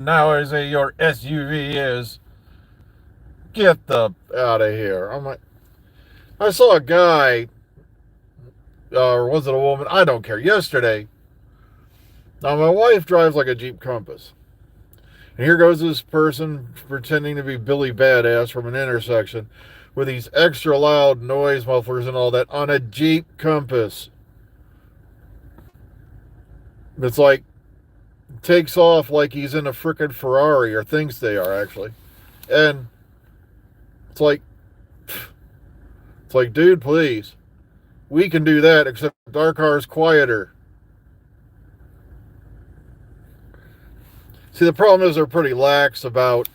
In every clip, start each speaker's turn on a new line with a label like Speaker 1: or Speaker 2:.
Speaker 1: now I say your SUV is. Get the out of here. I'm like, I saw a guy, or was it a woman? I don't care. Yesterday, now my wife drives like a Jeep Compass. And here goes this person pretending to be Billy Badass from an intersection with these extra loud noise mufflers and all that on a Jeep Compass. It's like takes off like he's in a frickin' Ferrari, or thinks they are actually. And it's like, dude, please. We can do that, except our car's quieter. See, the problem is they're pretty lax about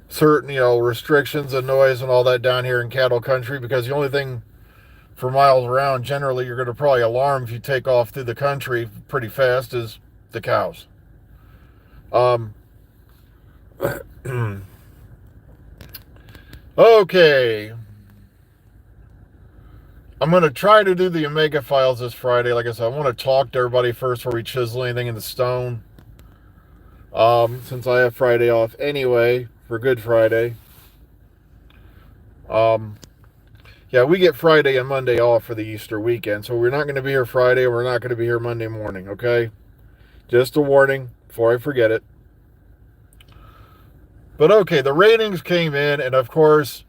Speaker 1: certain, restrictions and noise and all that down here in cattle country, because the only thing for miles around, generally, you're going to probably alarm if you take off through the country pretty fast, is the cows. Um, okay. I'm going to try to do the Omega files this Friday. Like I said, I want to talk to everybody first before we chisel anything in the stone. Since I have Friday off anyway, for Good Friday. Um, yeah, we get Friday and Monday off for the Easter weekend, so we're not going to be here Friday, and we're not going to be here Monday morning, okay? Just a warning before I forget it. But okay, the ratings came in, and of course,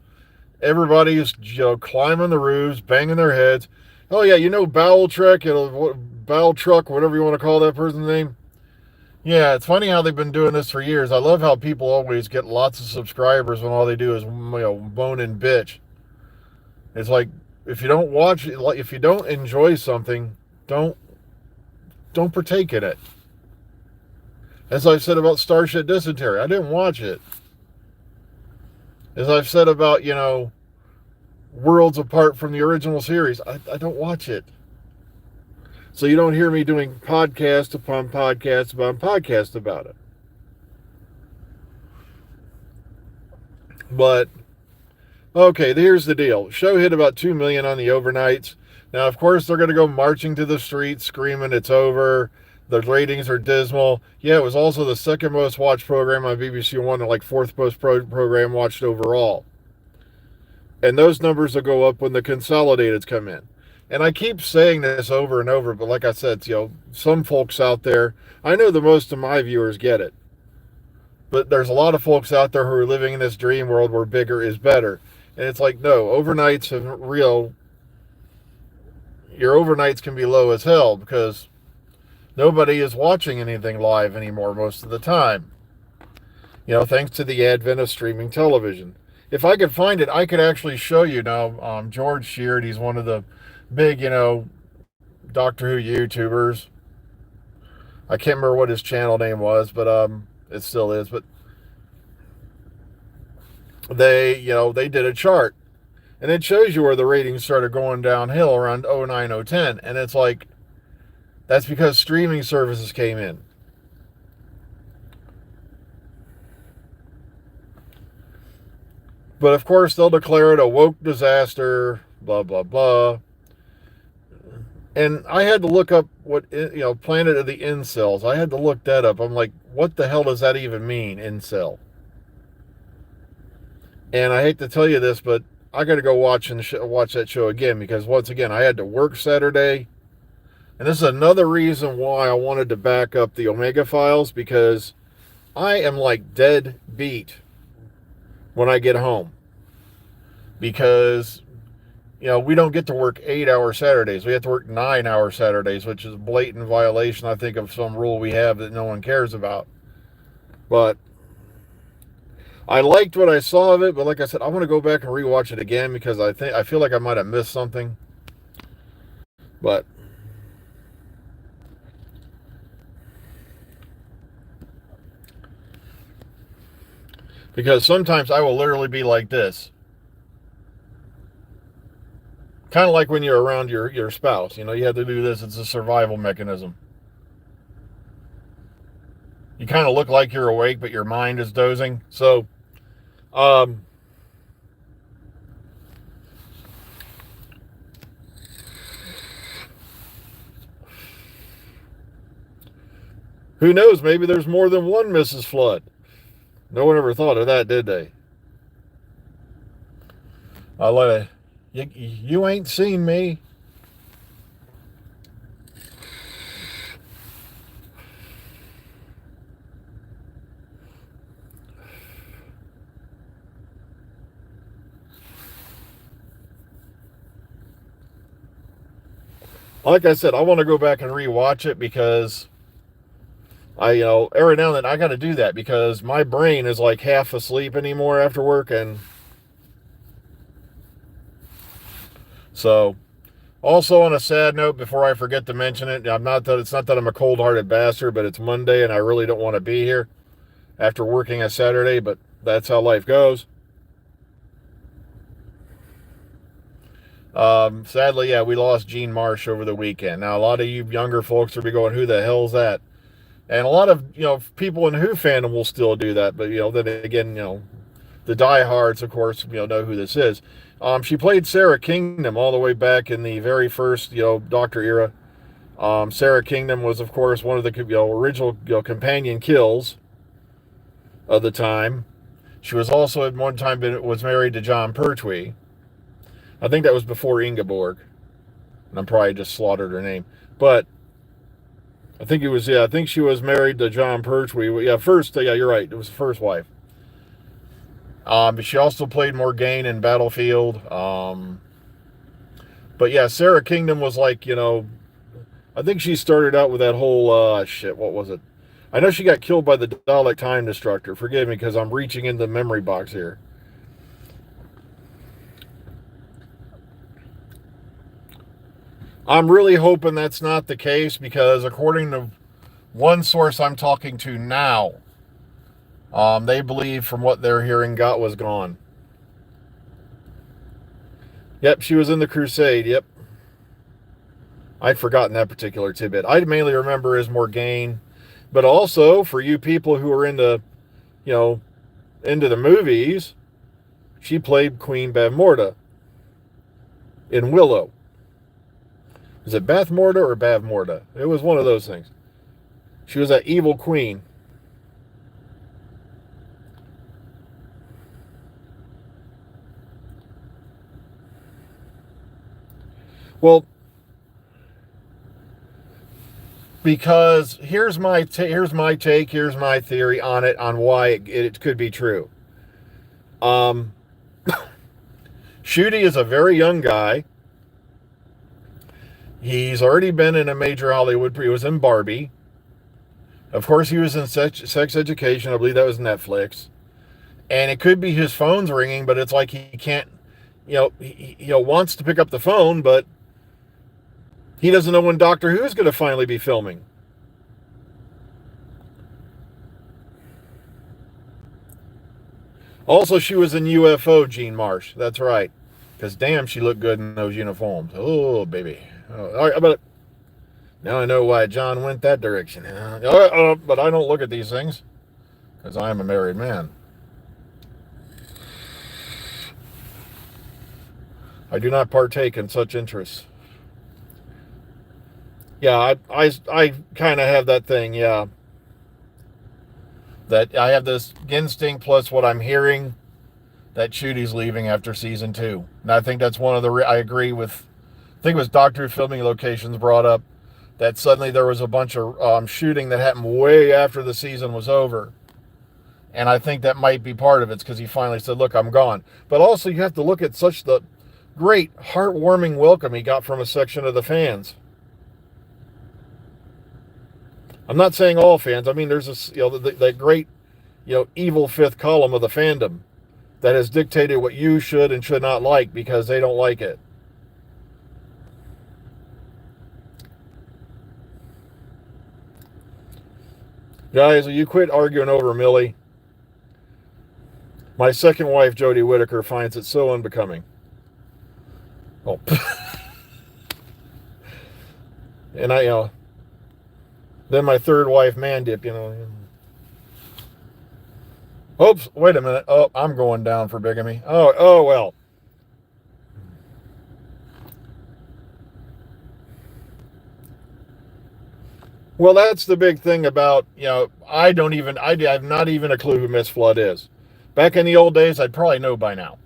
Speaker 1: everybody's climbing the roofs, banging their heads. Oh yeah, Bowel Trek, Bowel Truck, whatever you want to call that person's name. Yeah, it's funny how they've been doing this for years. I love how people always get lots of subscribers when all they do is moan and bitch. It's like, if you don't watch it, if you don't enjoy something, don't don't partake in it. As I've said about Starship Dysentery, I didn't watch it. As I've said about Worlds Apart from the original series, I don't watch it. So you don't hear me doing podcast upon podcast upon podcast about it. But okay, here's the deal. Show hit about 2 million on the overnights. Now, of course, they're going to go marching to the streets screaming it's over. The ratings are dismal. Yeah, it was also the second most watched program on BBC One and like fourth most program watched overall. And those numbers will go up when the consolidateds come in. And I keep saying this over and over, but like I said, some folks out there, I know that most of my viewers get it. But there's a lot of folks out there who are living in this dream world where bigger is better. And it's like, no, overnights have your overnights can be low as hell because nobody is watching anything live anymore most of the time. Thanks to the advent of streaming television. If I could find it, I could actually show you now. George Sheard, he's one of the big, Doctor Who YouTubers. I can't remember what his channel name was, but it still is. But they did a chart, and it shows you where the ratings started going downhill around 09, 010, and it's like that's because streaming services came in. But of course, they'll declare it a woke disaster, blah, blah, blah. And I had to look up what, Planet of the Incels. I had to look that up. I'm like, what the hell does that even mean, incel? And I hate to tell you this, but I got to go watch that show again because, once again, I had to work Saturday. And this is another reason why I wanted to back up the Omega files, because I am like dead beat when I get home. Because, we don't get to work 8-hour Saturdays. We have to work 9-hour Saturdays, which is a blatant violation, I think, of some rule we have that no one cares about. But I liked what I saw of it, but like I said, I want to go back and rewatch it again because I feel like I might have missed something. But because sometimes I will literally be like this. Kind of like when you're around your spouse. You have to do this. It's a survival mechanism. You kind of look like you're awake, but your mind is dozing. So, Who knows? Maybe there's more than one Mrs. Flood. No one ever thought of that, did they? I let it. You ain't seen me. Like I said, I want to go back and rewatch it because every now and then I got to do that because my brain is like half asleep anymore after work. And so, also on a sad note, before I forget to mention it, it's not that I'm a cold-hearted bastard, but it's Monday and I really don't want to be here after working a Saturday, but that's how life goes. Sadly, yeah, we lost Gene Marsh over the weekend. Now, a lot of you younger folks will be going, "Who the hell's that?" And a lot of people in Who fandom will still do that, but then again, the diehards, of course, know who this is. She played Sarah Kingdom all the way back in the very first Doctor era. Sarah Kingdom was, of course, one of the original companion kills of the time. She was also at one time was married to John Pertwee. I think that was before Ingeborg, and I'm probably just slaughtered her name, but I think it was, I think she was married to John Pertwee. Yeah, you're right. It was the first wife. But she also played Morgaine in Battlefield. But yeah, Sarah Kingdom was like, I think she started out with that whole, what was it? I know she got killed by the Dalek Time Destructor. Forgive me because I'm reaching in the memory box here. I'm really hoping that's not the case because according to one source I'm talking to now, they believe from what they're hearing, Got was gone. Yep, she was in the Crusade. Yep. I'd forgotten that particular tidbit. I mainly remember as Morgaine, but also for you people who are into the movies, she played Queen Bavmorda in Willow. Is it Bathmorda or Bavmorda? It was one of those things. She was that evil queen. Well, because here's my take, here's my theory on it, on why it could be true. Ncuti is a very young guy. He's already been in a major Hollywood. He was in Barbie. Of course, he was in Sex Education. I believe that was Netflix. And it could be his phone's ringing, but it's like he can't, he wants to pick up the phone, but he doesn't know when Doctor Who's going to finally be filming. Also, she was in UFO, Jean Marsh. That's right. Because damn, she looked good in those uniforms. Oh, baby. But now I know why John went that direction. But I don't look at these things because I am a married man. I do not partake in such interests. Yeah, I kind of have that thing, yeah. That I have this instinct plus what I'm hearing that Ncuti's leaving after season 2. And I think that's one of the, I agree with, I think it was Doctor Filming Locations brought up that suddenly there was a bunch of shooting that happened way after the season was over. And I think that might be part of it because he finally said, look, I'm gone. But also you have to look at such the great heartwarming welcome he got from a section of the fans. I'm not saying all fans. I mean, there's this, that great, evil fifth column of the fandom that has dictated what you should and should not like because they don't like it. Guys, will you quit arguing over Millie? My second wife, Jodie Whittaker, finds it so unbecoming. Oh. And then my third wife, Mandip, Oops, wait a minute. Oh, I'm going down for bigamy. Oh well. Well, that's the big thing about, I have not even a clue who Miss Flood is. Back in the old days, I'd probably know by now.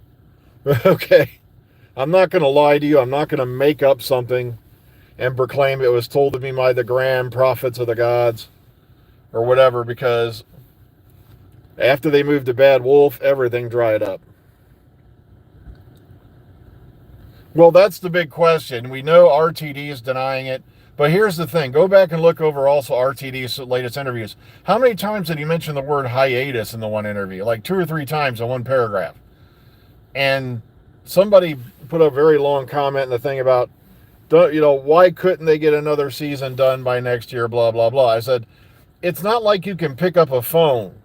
Speaker 1: Okay. I'm not going to lie to you. I'm not going to make up something and proclaim it was told to me by the grand prophets of the gods or whatever, because after they moved to Bad Wolf, everything dried up. Well, that's the big question. We know RTD is denying it, but here's the thing. Go back and look over also RTD's latest interviews. How many times did he mention the word hiatus in the one interview? Like 2 or 3 times in one paragraph. And somebody put a very long comment in the thing about, why couldn't they get another season done by next year, blah, blah, blah. I said, it's not like you can pick up a phone.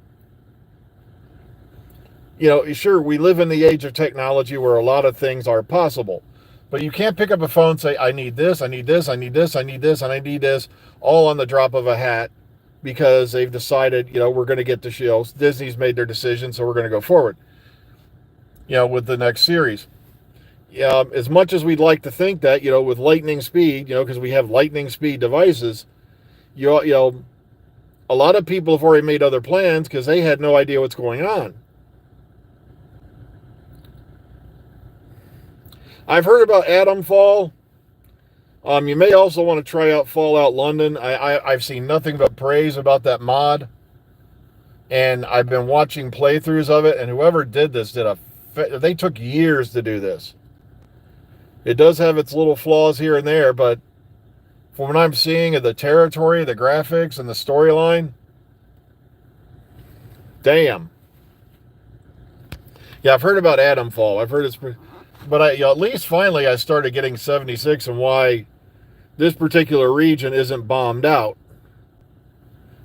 Speaker 1: Sure, we live in the age of technology where a lot of things are possible, but you can't pick up a phone and say, I need this, I need this, I need this, I need this, and I need this, all on the drop of a hat because they've decided, we're going to get the show. Disney's made their decision, so we're going to go forward, with the next series. As much as we'd like to think that, with lightning speed, because we have lightning speed devices, you know, a lot of people have already made other plans because they had no idea what's going on. I've heard about Atom Fall. You may also want to try out Fallout London. I've seen nothing but praise about that mod, and I've been watching playthroughs of it. And whoever did this they took years to do this. It does have its little flaws here and there, but from what I'm seeing of the territory, the graphics, and the storyline, damn. Yeah, I've heard about Atom Fall. I've heard it's, but at least finally I started getting 76 and why this particular region isn't bombed out.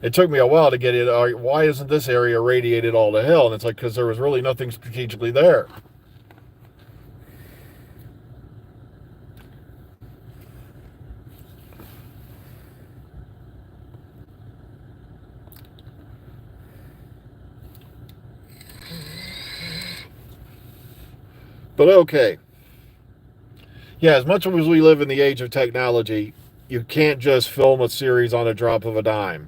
Speaker 1: It took me a while to get it. Why isn't this area radiated all to hell? And it's like, because there was really nothing strategically there. But okay. Yeah, as much as we live in the age of technology, you can't just film a series on a drop of a dime.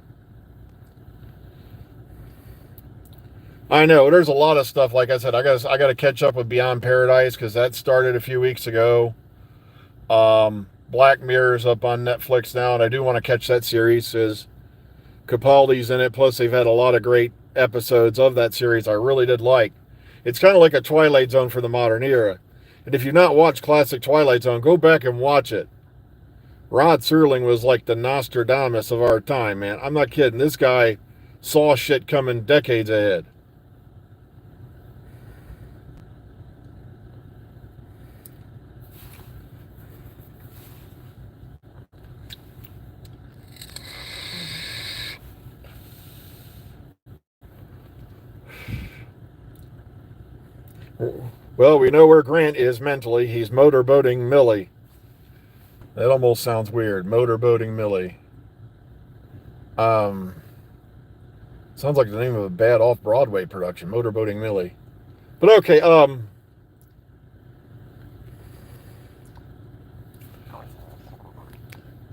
Speaker 1: I know there's a lot of stuff. Like I said, I got to catch up with Beyond Paradise because that started a few weeks ago. Black Mirror's up on Netflix now, and I do want to catch that series because Capaldi's in it. Plus, they've had a lot of great episodes of that series I really did like. It's kind of like a Twilight Zone for the modern era. And if you've not watched classic Twilight Zone, go back and watch it. Rod Serling was like the Nostradamus of our time, man. I'm not kidding. This guy saw shit coming decades ahead. Well, we know where Grant is mentally. He's motorboating Millie. That almost sounds weird. Motorboating Millie. Um, Sounds like the name of a bad off-Broadway production. Motorboating Millie. But okay,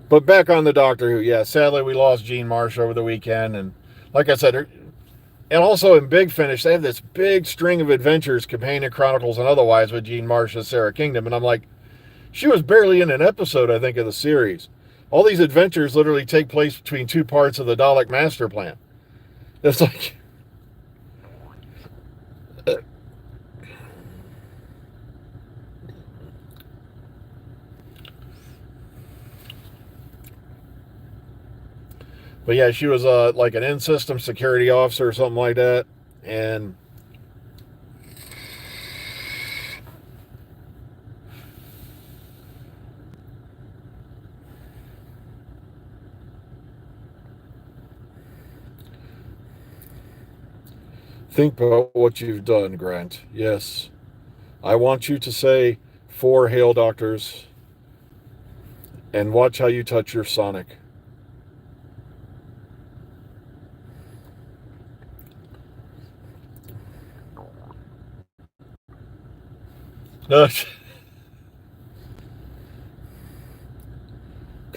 Speaker 1: but back on the Doctor Who. Yeah, sadly we lost Gene Marsh over the weekend, and like I said, and also in Big Finish, they have this big string of adventures, Companion Chronicles and otherwise, with Gene Marsh and Sarah Kingdom, and I'm like, she was barely in an episode, I think, of the series. All these adventures literally take place between two parts of the Dalek Master Plan. It's like, but yeah, she was like an in-system security officer or something like that, and think about what you've done, Grant. Yes, I want you to say 4 Hail Doctors and watch how you touch your Sonic. No,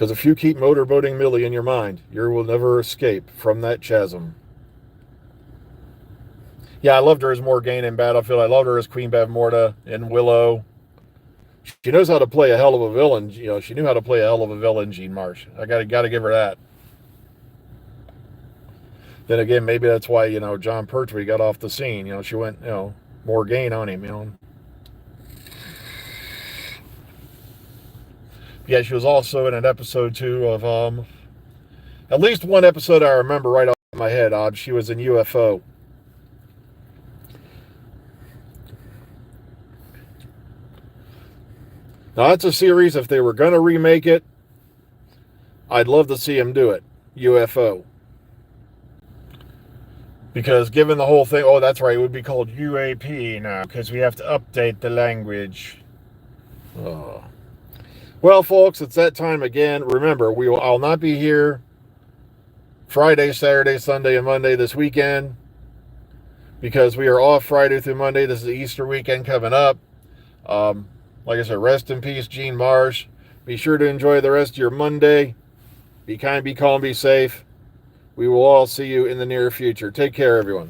Speaker 1: Because if you keep motorboating Millie in your mind, you will never escape from that chasm. Yeah, I loved her as Morgana in Battlefield. I loved her as Queen Bavmorda in Willow. She knows how to play a hell of a villain. You know, she knew how to play a hell of a villain, Jean Marsh. I gotta give her that. Then again, maybe that's why, you know, John Pertwee got off the scene. You know, she went, you know, Morgane on him, you know. Yeah, she was also in an episode, too, of, at least one episode I remember right off my head, Odd. She was in UFO. Now, that's a series, if they were going to remake it, I'd love to see them do it. UFO. Because given the whole thing, oh, that's right, it would be called UAP now, because we have to update the language. Oh. Well, folks, it's that time again. Remember, I'll not be here Friday, Saturday, Sunday, and Monday this weekend, because we are off Friday through Monday. This is the Easter weekend coming up. Like I said, rest in peace, Jean Marsh. Be sure to enjoy the rest of your Monday. Be kind, be calm, be safe. We will all see you in the near future. Take care, everyone.